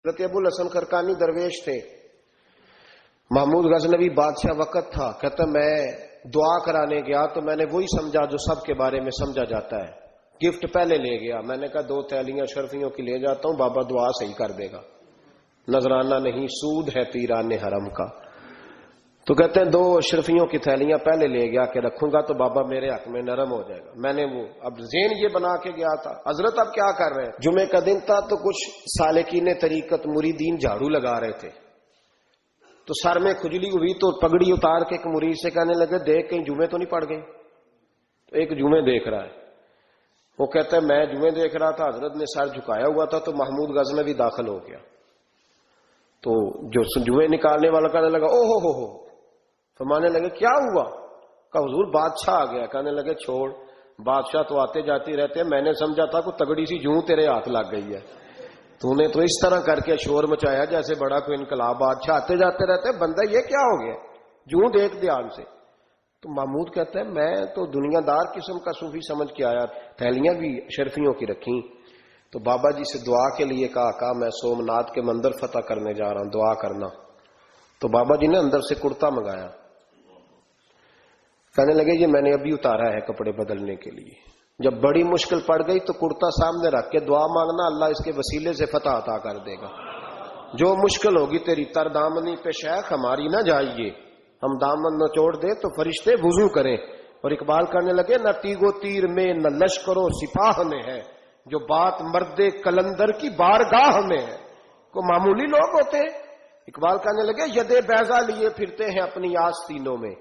حضرت ابو الحسن خرقانی درویش تھے، محمود غزنوی بادشاہ وقت تھا، کہتا میں دعا کرانے گیا تو میں نے وہی سمجھا جو سب کے بارے میں سمجھا جاتا ہے، گفٹ پہلے لے گیا، میں نے کہا 2 تھیلیاں شرفیوں کی لے جاتا ہوں، بابا دعا صحیح کر دے گا، نذرانہ نہیں سود ہے پیران حرم کا۔ تو کہتے ہیں 2 اشرفیوں کی تھیلیاں پہلے لے گیا کہ رکھوں گا تو بابا میرے حق میں نرم ہو جائے گا۔ میں نے وہ اب ذہن یہ بنا کے گیا تھا، حضرت اب کیا کر رہے ہیں، جمعے کا دن تھا تو کچھ سالکین طریقت مریدین جھاڑو لگا رہے تھے، تو سر میں کھجلی ہوئی تو پگڑی اتار کے ایک مرید سے کہنے لگے دیکھ کہیں جمعے تو نہیں پڑ گئے؟ تو ایک جمعے دیکھ رہا ہے، وہ کہتا ہے میں جمعے دیکھ رہا تھا، حضرت نے سر جھکایا ہوا تھا تو محمود غزنوی داخل ہو گیا، تو جو جمعے نکالنے والا کہنے لگا او ہو، فرمانے لگے کیا ہوا؟ کہ حضور بادشاہ آ گیا۔ کہنے لگے چھوڑ، بادشاہ تو آتے جاتے رہتے ہیں، میں نے سمجھا تھا کوئی تگڑی سی جوں تیرے ہاتھ لگ گئی ہے، تو نے تو اس طرح کر کے شور مچایا جیسے بڑا کوئی انقلاب، بادشاہ آتے جاتے رہتے ہیں، بندہ یہ کیا ہو گیا، جوں دیکھ دھیان سے۔ تو محمود کہتا ہے میں تو دنیا دار قسم کا صوفی سمجھ کے آیا، تھیلیاں بھی شرفیوں کی رکھیں، تو بابا جی سے دعا کے لیے کہا میں سومناتھ کے مندر فتح کرنے جا رہا ہوں، دعا کرنا۔ تو بابا جی نے اندر سے کرتا منگایا، کہنے لگے یہ میں نے ابھی اتارا ہے کپڑے بدلنے کے لیے، جب بڑی مشکل پڑ گئی تو کرتا سامنے رکھ کے دعا مانگنا، اللہ اس کے وسیلے سے فتح عطا کر دے گا۔ جو مشکل ہوگی تیری تر دامنی پہ شیخ ہماری نہ جائیے، ہم دامن نہ چھوڑ دے تو فرشتے وضو کریں۔ اور اقبال کرنے لگے نہ تیگ و تیر میں نہ لشکر و سپاہ میں ہے، جو بات مرد کلندر کی بارگاہ میں ہے۔ کو معمولی لوگ ہوتے ہیں، اقبال کرنے لگے ید بیضا لیے پھرتے ہیں اپنی آستینوں میں،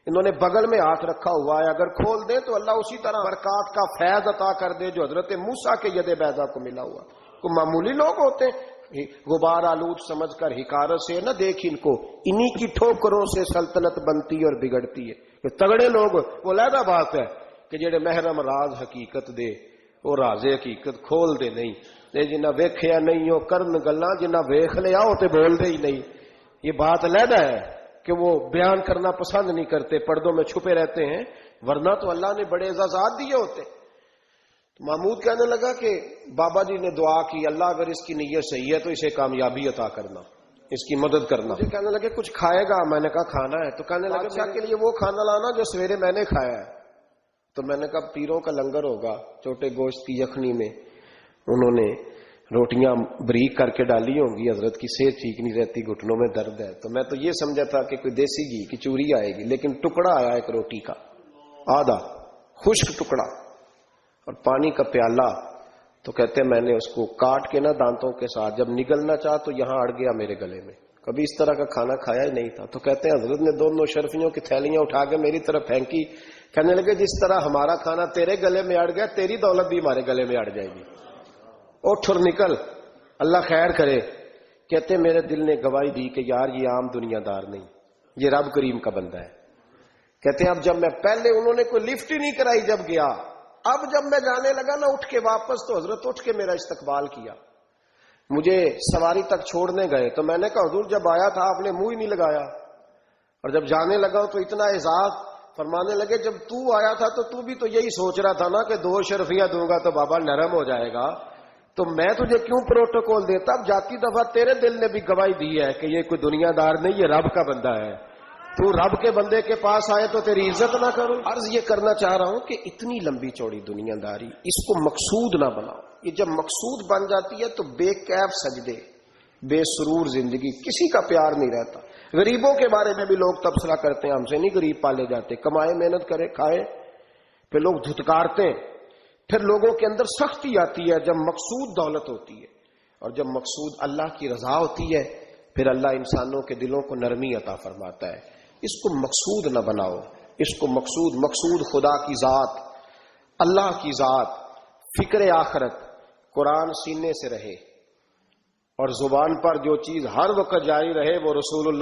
انہوں نے بغل میں ہاتھ رکھا ہوا ہے، اگر کھول دیں تو اللہ اسی طرح برکات کا فیض عطا کر دے جو حضرت موسیٰ کے ید بیضا کو ملا ہوا۔ کو معمولی لوگ ہوتے ہیں، غبار آلود سمجھ کر حکارت سے نہ دیکھ ان کو، انہی کی ٹھوکروں سے سلطنت بنتی اور بگڑتی ہے۔ کہ تگڑے لوگ وہ علیحدہ بات ہے کہ جڑے محرم راز حقیقت دے وہ راز حقیقت کھول دے نہیں، جنہ ویکھیا نہیں ہو کرن گلاں، جنہ ویکھ لیا ہو تے بول دے ہی نہیں۔ یہ بات علیحدہ ہے کہ وہ بیان کرنا پسند نہیں کرتے، پردوں میں چھپے رہتے ہیں، ورنہ تو اللہ نے بڑے اعزازات دیے ہوتے۔ محمود کہنے لگا کہ بابا جی نے دعا کی اللہ اگر اس کی نیت صحیح ہے تو اسے کامیابی عطا کرنا، اس کی مدد کرنا۔ مجھے کہنے لگے کچھ کھائے گا؟ میں نے کہا کھانا ہے۔ تو کہنے لگے بادشاہ کے لیے وہ کھانا لانا جو سویرے میں نے کھایا ہے۔ تو میں نے کہا پیروں کا لنگر ہوگا، چھوٹے گوشت کی یخنی میں انہوں نے روٹیاں بریک کر کے ڈالی ہوں گی، حضرت کی صحت ٹھیک نہیں رہتی، گھٹنوں میں درد ہے، تو میں تو یہ سمجھا تھا کہ کوئی دیسی گھی کی چوری آئے گی، لیکن ٹکڑا آیا ایک روٹی کا، آدھا خشک ٹکڑا اور پانی کا پیالہ۔ تو کہتے ہیں میں نے اس کو کاٹ کے نہ دانتوں کے ساتھ جب نگلنا چاہا تو یہاں اڑ گیا میرے گلے میں، کبھی اس طرح کا کھانا کھایا ہی نہیں تھا۔ تو کہتے ہیں حضرت نے 2 شرفیوں کی تھیلیاں اٹھا کے میری طرف پھینکی، کہنے لگے جس طرح ہمارا کھانا تیرے گلے میں اڑ گیا تیری دولت بھی ہمارے گلے میں اڑ جائے گی، اٹھ اور نکل، اللہ خیر کرے۔ کہتے میرے دل نے گواہی دی کہ یار یہ عام دنیا دار نہیں، یہ رب کریم کا بندہ ہے۔ کہتے ہیں اب جب میں پہلے انہوں نے کوئی لفٹ ہی نہیں کرائی جب گیا، اب جب میں جانے لگا نا اٹھ کے واپس تو حضرت اٹھ کے میرا استقبال کیا، مجھے سواری تک چھوڑنے گئے تو میں نے کہا حضور جب آیا تھا آپ نے منہ ہی نہیں لگایا، اور جب جانے لگا تو اتنا اعزاز۔ فرمانے لگے جب تو آیا تھا تو بھی تو یہی سوچ رہا تھا نا کہ 2 شرفیاں دوں گا تو بابا نرم ہو جائے گا، تو میں تجھے کیوں پروٹوکول دیتا؟ اب جاتی دفعہ تیرے دل نے بھی گواہی دی ہے کہ یہ کوئی دنیا دار نہیں، یہ رب کا بندہ ہے، تو رب کے بندے کے پاس آئے تو تیری عزت نہ کروں؟ عرض یہ کرنا چاہ رہا ہوں کہ اتنی لمبی چوڑی دنیا داری اس کو مقصود نہ بناؤ، یہ جب مقصود بن جاتی ہے تو بے کیف سجدے، بے سرور زندگی، کسی کا پیار نہیں رہتا۔ غریبوں کے بارے میں بھی لوگ تبصرہ کرتے ہیں ہم سے نہیں غریب پالے جاتے، کمائے محنت کرے کھائے، پھر لوگ دھتکارتے ہیں، پھر لوگوں کے اندر سختی آتی ہے جب مقصود دولت ہوتی ہے، اور جب مقصود اللہ کی رضا ہوتی ہے پھر اللہ انسانوں کے دلوں کو نرمی عطا فرماتا ہے۔ اس کو مقصود نہ بناؤ، اس کو مقصود خدا کی ذات، اللہ کی ذات، فکر آخرت، قرآن سینے سے رہے، اور زبان پر جو چیز ہر وقت جاری رہے وہ رسول اللہ